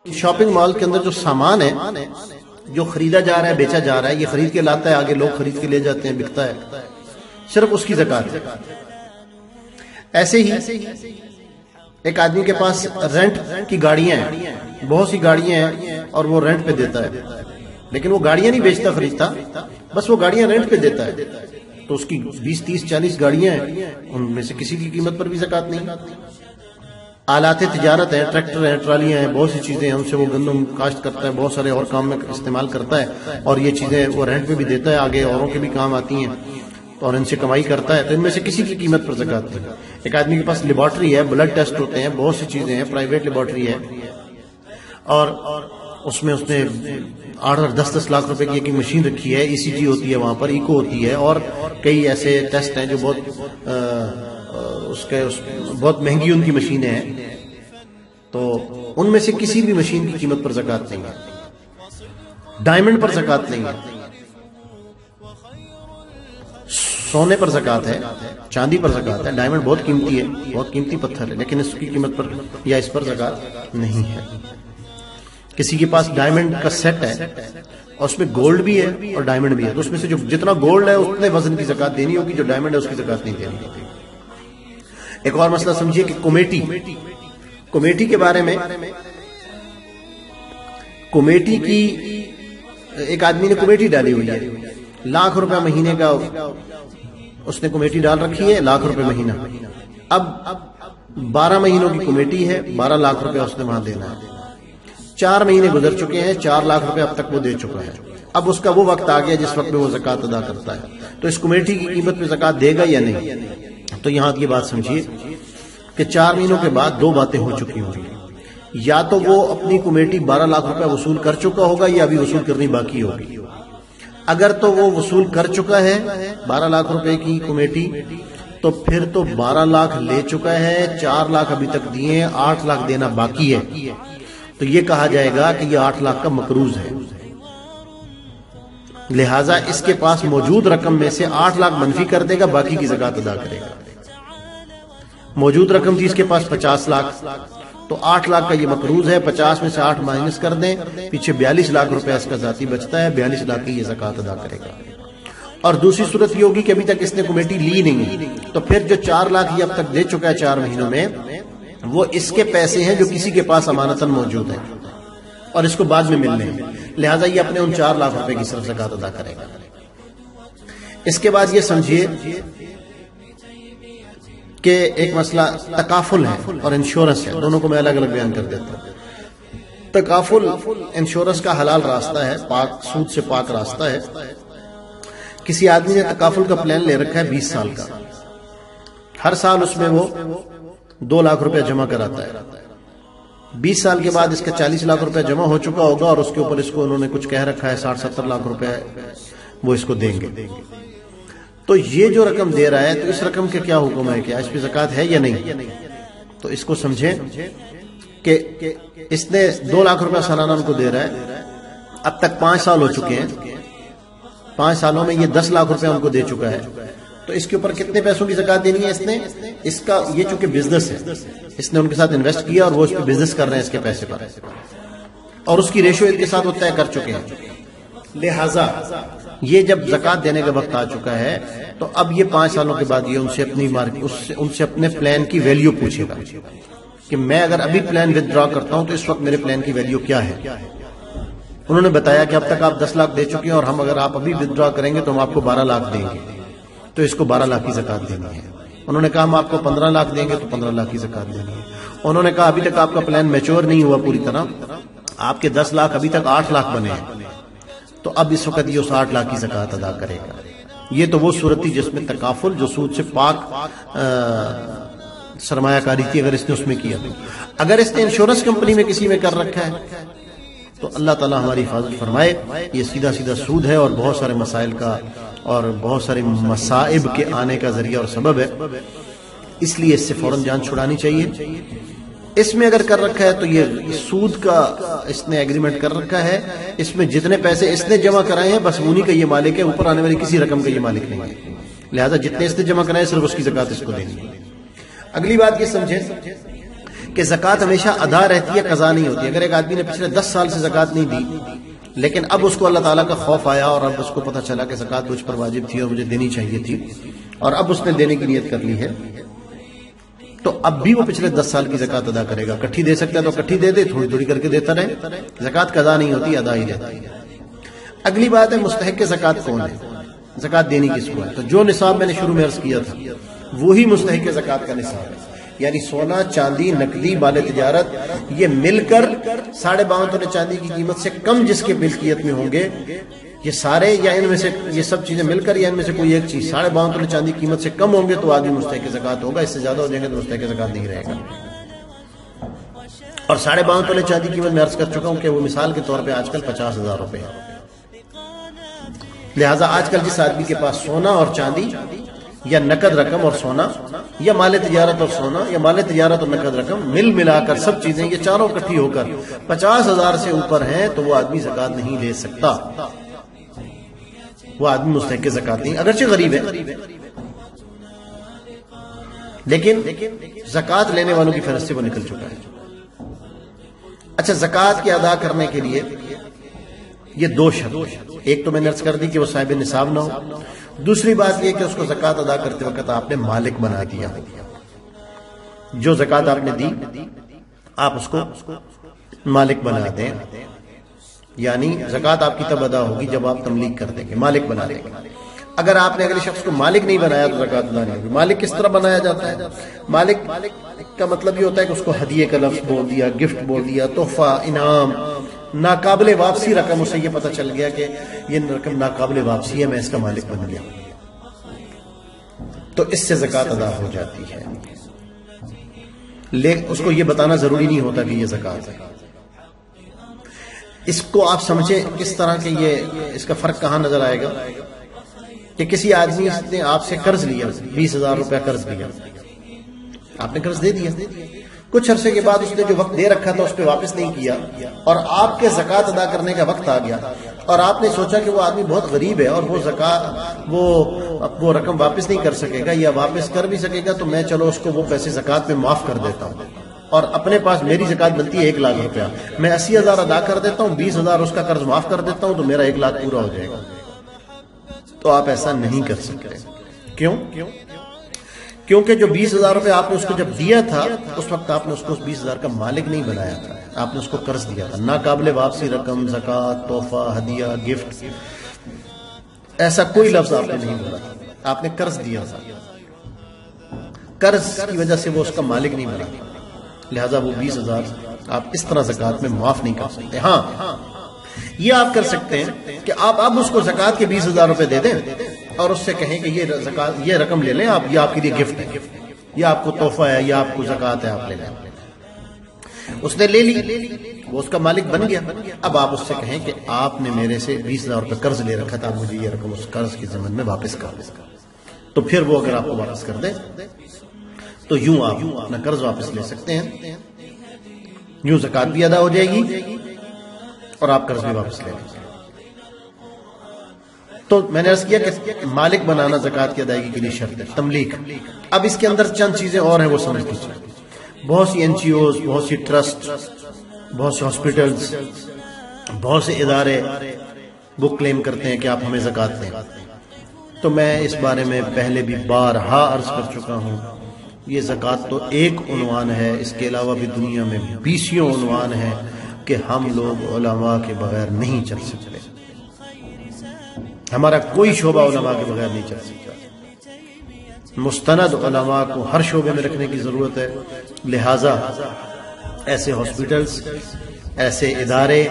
Shopping mall کے اندر جو سامان ہے جو خریدا جا رہا ہے بیچا جا رہا ہے یہ خرید کے لاتا ہے آگے لوگ خرید کے لے جاتے ہیں بکتا ہے صرف اس کی زکات ہے۔ ایسے ہی ایک آدمی کے پاس رینٹ کی گاڑیاں ہیں بہت سی گاڑیاں ہیں اور وہ رینٹ پہ دیتا ہے لیکن وہ گاڑیاں نہیں بیچتا خریدتا بس وہ گاڑیاں رینٹ پہ دیتا ہے تو اس کی 20 30 40 گاڑیاں ہیں ان میں سے کسی کی قیمت پر بھی زکات نہیں۔ آلات تجارت ہیں ٹریکٹر ہیں ٹرالیاں ہیں بہت سی چیزیں ہیں ان سے وہ گندم کاشت کرتا ہے بہت سارے اور کام میں استعمال کرتا ہے اور یہ چیزیں وہ رینٹ پہ بھی دیتا ہے آگے اوروں کے بھی کام آتی ہیں اور ان سے کمائی کرتا ہے تو ان میں سے کسی کی قیمت پر زکات نہیں۔ ایک آدمی کے پاس لیبارٹری ہے بلڈ ٹیسٹ ہوتے ہیں بہت سی چیزیں ہیں پرائیویٹ لیبارٹری ہے اور اس میں اس نے 8-10 لاکھ روپے کی ایک مشین رکھی ہے ای سی جی ہوتی ہے وہاں پر ایکو ہوتی ہے اور کئی ایسے ٹیسٹ ہیں جو بہت مہنگی ان کی مشینیں ہیں تو ان میں سے کسی بھی مشین کی قیمت پر زکات نہیں ہے۔ ڈائمنڈ پر زکات نہیں ہے، سونے پر زکات ہے، چاندی پر زکات ہے۔ ڈائمنڈ بہت قیمتی ہے بہت قیمتی پتھر ہے لیکن اس کی قیمت پر یا اس پر زکات نہیں ہے۔ کسی کے پاس ڈائمنڈ کا سیٹ ہے اور اس میں گولڈ بھی ہے اور ڈائمنڈ بھی ہے تو اس میں سے جو جتنا گولڈ ہے اتنے وزن کی زکات دینی ہوگی جو ڈائمنڈ ہے اس کی زکات نہیں دینی ہوگی۔ ایک اور مسئلہ سمجھیے کہ کمیٹی کے بارے میں کمیٹی کی ایک آدمی نے کمیٹی ڈالی ہوئی ہے لاکھ روپے مہینے کا اس نے کمیٹی ڈال رکھی ہے لاکھ روپے مہینہ اب 12 مہینوں کی کمیٹی ہے 12 لاکھ روپے اس نے وہاں دینا ہے 4 مہینے گزر چکے ہیں 4 لاکھ روپے اب تک وہ دے چکا ہے اب اس کا وہ وقت آ گیا جس وقت میں وہ زکات ادا کرتا ہے تو اس کمیٹی کی قیمت پہ زکات دے گا یا نہیں؟ تو یہاں کی بات سمجھیے کہ 4 مہینوں کے بعد 2 باتیں ہو چکی ہوں گی یا تو وہ اپنی کمیٹی 12 لاکھ روپے وصول کر چکا ہوگا یا ابھی وصول کرنی باقی ہوگی۔ اگر تو وہ وصول کر چکا ہے 12 لاکھ روپے کی کمیٹی تو پھر تو 12 لاکھ لے چکا ہے 4 لاکھ ابھی تک دیے 8 لاکھ دینا باقی ہے تو یہ کہا جائے گا کہ یہ 8 لاکھ کا مقروض ہے لہٰذا اس کے پاس موجود رقم میں سے 8 لاکھ منفی کر دے گا باقی کی زکات ادا کرے گا۔ موجود رقم تھی اس کے پاس 50 لاکھ تو 8 لاکھ کا یہ مقروض ہے 50 میں سے 8 مائنس کر دیں پیچھے 42 لاکھ روپے اس کا ذاتی بچتا ہے 42 لاکھ کی یہ زکات ادا کرے گا۔ اور دوسری صورت یہ ہوگی کہ ابھی تک اس نے کمیٹی لی نہیں تو پھر جو 4 لاکھ یہ اب تک دے چکا ہے 4 مہینوں میں وہ اس کے پیسے ہیں جو کسی کے پاس امانتاً موجود ہیں اور اس کو بعد میں ملنے ہیں لہٰذا یہ اپنے ان 4 لاکھ روپے کی صرف زکات ادا کرے گا۔ اس کے بعد یہ سمجھیے کہ ایک مسئلہ تکافل ہے اور انشورنس ہے دونوں کو میں الگ الگ بیان کر دیتا ہوں۔ تکافل انشورنس کا حلال راستہ ہے پاک سود سے پاک راستہ ہے۔ کسی آدمی نے تکافل کا پلان لے رکھا ہے 20 سال کا ہر سال اس میں وہ 2 لاکھ روپے جمع کراتا ہے 20 سال کے بعد اس کا 40 لاکھ روپے جمع ہو چکا ہوگا اور اس کے اوپر اس کو انہوں نے کچھ کہہ رکھا ہے 60-70 لاکھ روپے وہ اس کو دیں گے تو یہ جو رقم دے رہا ہے تو اس رقم کے کیا حکم ہے کیا اس پہ زکات ہے یا نہیں؟ تو اس کو سمجھیں کہ اس نے 2 لاکھ روپے سالانہ ان کو دے رہا ہے اب تک 5 سال ہو چکے ہیں 5 سالوں میں یہ 10 لاکھ روپے ان کو دے چکا ہے تو اس کے اوپر کتنے پیسوں کی زکات دینی ہے اس نے؟ اس کا یہ چونکہ بزنس ہے اس نے ان کے ساتھ انویسٹ کیا اور وہ اس پہ بزنس کر رہے ہیں اس کے پیسے پر اور اس کی ریشو ان کے ساتھ وہ طے کر چکے ہیں لہٰذا یہ جب زکات دینے کا وقت آ چکا ہے تو اب یہ 5 سالوں کے بعد یہ ان سے اپنے پلان کی ویلیو پوچھے گا کہ میں اگر ابھی پلان ودرا کرتا ہوں تو اس وقت میرے پلان کی ویلیو کیا ہے؟ انہوں نے بتایا کہ اب تک آپ 10 لاکھ دے چکے ہیں اور ہم اگر آپ ابھی ودرا کریں گے تو ہم آپ کو 12 لاکھ دیں گے تو اس کو 12 لاکھ کی زکات دینی ہے۔ انہوں نے کہا ہم آپ کو 15 لاکھ دیں گے تو 15 لاکھ کی زکات دینی ہے۔ انہوں نے کہا ابھی تک آپ کا پلان میچور نہیں ہوا پوری طرح آپ کے 10 لاکھ ابھی تک 8 لاکھ بنے ہیں تو اب اس وقت یہ اس 8 لاکھ کی زکات ادا کرے گا۔ یہ تو وہ صورت تھی جس میں تکافل جو سود سے پاک سرمایہ کاری تھی اگر اس نے اس میں کیا۔ اگر اس نے انشورنس کمپنی میں کسی میں کر رکھا ہے تو اللہ تعالیٰ ہماری حفاظت فرمائے، یہ سیدھا سیدھا سود ہے اور بہت سارے مسائل کا اور بہت سارے مصائب کے آنے کا ذریعہ اور سبب ہے، اس لیے اس سے فوراً جان چھڑانی چاہیے۔ اس میں اگر کر رکھا ہے تو یہ سود کا اس نے ایگریمنٹ کر رکھا ہے، اس میں جتنے پیسے اس نے جمع کرائے ہیں بس انہی کا یہ مالک ہے، اوپر آنے والی کسی رقم کا یہ مالک نہیں ہے، لہذا جتنے اس نے جمع کرائے صرف اس کی زکات اس کو دینی ہے۔ اگلی بات یہ سمجھیں کہ زکوٰۃ ہمیشہ ادا رہتی ہے، قضا نہیں ہوتی. اگر ایک آدمی نے پچھلے 10 سال سے زکوٰۃ نہیں دی، لیکن اب اس کو اللہ تعالیٰ کا خوف آیا اور اب اس کو پتہ چلا کہ زکوٰۃ مجھ پر واجب تھی اور مجھے دینی چاہیے تھی، اور اب اس نے دینے کی نیت کر لی ہے، تو اب بھی وہ پچھلے 10 سال کی زکوٰۃ ادا کرے گا. کٹھی دے سکتا ہے تو کٹھی دے دے، تھوڑی تھوڑی کر کے دیتا رہے. زکوٰۃ قضا نہیں ہوتی، ادا ہی رہتی ہے. اگلی بات ہے مستحق زکوٰۃ کون ہے، زکوٰۃ دینی کس کو ہے. تو جو نصاب میں نے شروع میں عرض کیا تھا وہی مستحق زکوٰۃ کا نصاب ہے. یعنی سونا، چاندی، نقدی، مال تجارت، یہ مل کر 52.5 تونے چاندی کی قیمت سے کم جس کے ملکیت میں ہوں گے، یہ سارے یا ان میں سے یہ سب چیزیں مل کر یا ان میں سے کوئی ایک چیز 52.5 تونے چاندی کی قیمت سے کم ہوں گے تو آدمی مستحق زکوٰۃ ہوگا. اس سے زیادہ ہو جائیں گے تو مستحق زکوٰۃ نہیں رہے گا. اور 52.5 تونے چاندی کی قیمت میں عرض کر چکا ہوں کہ وہ مثال کے طور پہ آج کل 50,000 روپے ہے. لہٰذا آج کل جس آدمی کے پاس سونا اور چاندی یا نقد رقم اور سونا یا مال تجارت اور سونا یا مال تجارت اور نقد رقم مل ملا کر سب چیزیں یہ چاروں اکٹھی ہو کر 50,000 سے اوپر ہیں تو وہ آدمی زکوٰۃ نہیں لے سکتا. وہ آدمی مستحق زکوٰۃ نہیں، اگرچہ غریب ہے لیکن زکوٰۃ لینے والوں کی فہرست سے وہ نکل چکا ہے. اچھا، زکوٰۃ کی ادا کرنے کے لیے یہ 2 شرط، ایک تو میں نے عرض کر دی کہ وہ صاحب نصاب نہ ہو، دوسری بات یہ کہ اس کو زکوٰۃ ادا کرتے وقت آپ نے مالک بنا دیا. جو زکوٰۃ آپ نے دی آپ اس کو مالک بنا دیں. یعنی زکوٰۃ آپ کی تب ادا ہوگی جب آپ تملیک کر دیں گے، مالک بنا دیں گے. اگر آپ نے اگلے شخص کو مالک نہیں بنایا تو زکوٰۃ ادا نہیں ہوگی. مالک کس طرح بنایا جاتا ہے؟ مالک کا مطلب یہ ہوتا ہے کہ اس کو ہدیے کا لفظ بول دیا، گفٹ بول دیا، تحفہ، انعام، ناقابل واپسی رقم، اسے یہ پتہ چل گیا کہ یہ رقم ناقابل واپسی ہے، میں اس کا مالک بن گیا، تو اس سے زکوٰۃ ادا ہو جاتی ہے. لیکن اس کو یہ بتانا ضروری نہیں ہوتا کہ یہ زکوٰۃ ہے. اس کو آپ سمجھیں کس طرح کہ یہ اس کا فرق کہاں نظر آئے گا کہ کسی آدمی نے آپ سے قرض لیا، 20,000 روپے قرض لیا، آپ نے قرض دے دیا، کچھ عرصے کے بعد اس نے جو وقت دے رکھا تھا اس پہ واپس نہیں کیا، اور آپ کے زکوٰۃ ادا کرنے کا وقت آ گیا اور آپ نے سوچا کہ وہ آدمی بہت غریب ہے اور وہ زکوٰۃ وہ رقم واپس نہیں کر سکے گا، یا واپس کر بھی سکے گا تو میں چلو اس کو وہ پیسے زکوٰۃ میں معاف کر دیتا ہوں، اور اپنے پاس میری زکوٰۃ بنتی ہے 1 لاکھ روپیہ، میں 80,000 ادا کر دیتا ہوں، 20,000 اس کا قرض معاف کر دیتا ہوں تو میرا 1 لاکھ پورا ہو جائے گا. تو آپ ایسا نہیں کر سکتے. کیوں؟ کیونکہ جو 20,000 روپے آپ نے اس کو جب دیا تھا اس وقت آپ نے اس کو 20,000 کا مالک نہیں بنایا تھا، آپ نے اس کو قرض دیا تھا. ناقابل واپسی رقم، زکوٰۃ، تحفہ، ہدیہ، گفٹ، ایسا کوئی لفظ آپ نے نہیں بولا، آپ نے قرض دیا تھا. قرض کی وجہ سے وہ اس کا مالک نہیں بنا، لہذا وہ 20,000 آپ اس طرح زکوٰۃ میں معاف نہیں کر سکتے. ہاں، یہ آپ کر سکتے ہیں کہ آپ اب اس کو زکوٰۃ کے 20,000 روپے دے دیں اور اس سے کہیں کہ یہ رقم لے لیں آپ، یہ آپ کے لیے گفٹ ہے، یہ آپ کو تحفہ ہے، یہ آپ کو زکوٰۃ ہے، آپ لے لیں. اس نے لے لی، وہ اس کا مالک بن گیا. اب آپ اس سے کہیں کہ آپ نے میرے سے 20,000 روپے قرض لے رکھا تھا، مجھے یہ رقم اس قرض کی ضمن میں واپس کر دیں. تو پھر وہ اگر آپ کو واپس کر دے تو یوں آپ اپنا قرض واپس لے سکتے ہیں، یوں زکوٰۃ بھی ادا ہو جائے گی اور آپ قرض بھی واپس لے لیں. تو میں نے عرض کیا کہ مالک بنانا زکوٰۃ کی ادائیگی کے لیے شرط ہے. تملیک، اب اس کے اندر چند چیزیں اور ہیں وہ سمجھ لیجیے. بہت سی NGOs، بہت سی ٹرسٹ، بہت سے ہاسپٹلز، بہت سے ادارے وہ کلیم کرتے ہیں کہ آپ ہمیں زکوٰۃ دیں. تو میں اس بارے میں پہلے بھی بارہا عرض کر چکا ہوں، یہ زکوٰۃ تو ایک عنوان ہے، اس کے علاوہ بھی دنیا میں 20 عنوان ہیں کہ ہم لوگ علماء کے بغیر نہیں چل سکتے. ہمارا کوئی شعبہ علماء کے بغیر نہیں چل سکتا. مستند علماء کو ہر شعبے میں رکھنے کی ضرورت ہے. لہٰذا ایسے ہاسپٹلز، ایسے ادارے،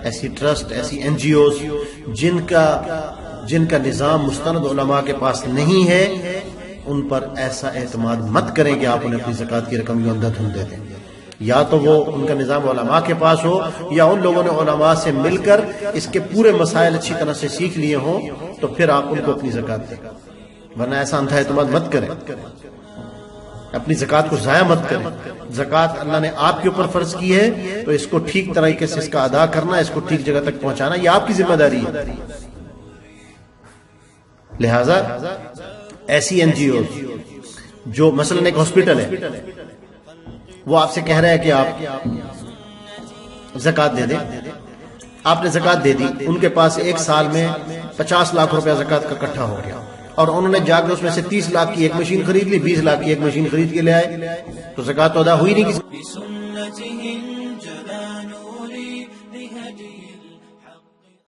ایسی ٹرسٹ، ایسی NGOs جن کا نظام مستند علماء کے پاس نہیں ہے، ان پر ایسا اعتماد مت کریں کہ آپ انہیں اپنی زکوٰۃ کی رقم یوں اندھا دے دیں. یا تو وہ ان کا نظام علماء کے پاس ہو، یا ان لوگوں نے علماء سے مل کر اس کے پورے مسائل اچھی طرح سے سیکھ لیے ہوں، تو پھر آپ ان کو اپنی زکوٰۃ دیں. ورنہ ایسا اندھا اعتماد مت کریں، اپنی زکوٰۃ کو ضائع مت کریں. زکوٰۃ اللہ نے آپ کے اوپر فرض کی ہے تو اس کو ٹھیک طریقے سے اس کا ادا کرنا، اس کو ٹھیک جگہ تک پہنچانا، یہ آپ کی ذمہ داری ہے. لہذا ایسی NGOs، جو مثلا ایک ہاسپٹل ہے، وہ آپ سے کہہ رہا ہے کہ آپ زکوٰۃ دے دیں، آپ نے زکوٰۃ دے دی، ان کے پاس ایک سال میں 50 لاکھ روپیہ زکوٰۃ کا اکٹھا ہو گیا، اور انہوں نے جا کے اس میں سے 30 لاکھ کی ایک مشین خرید لی، 20 لاکھ کی ایک مشین خرید کے لے آئے، تو زکوٰۃ تو ادا ہوئی نہیں کسی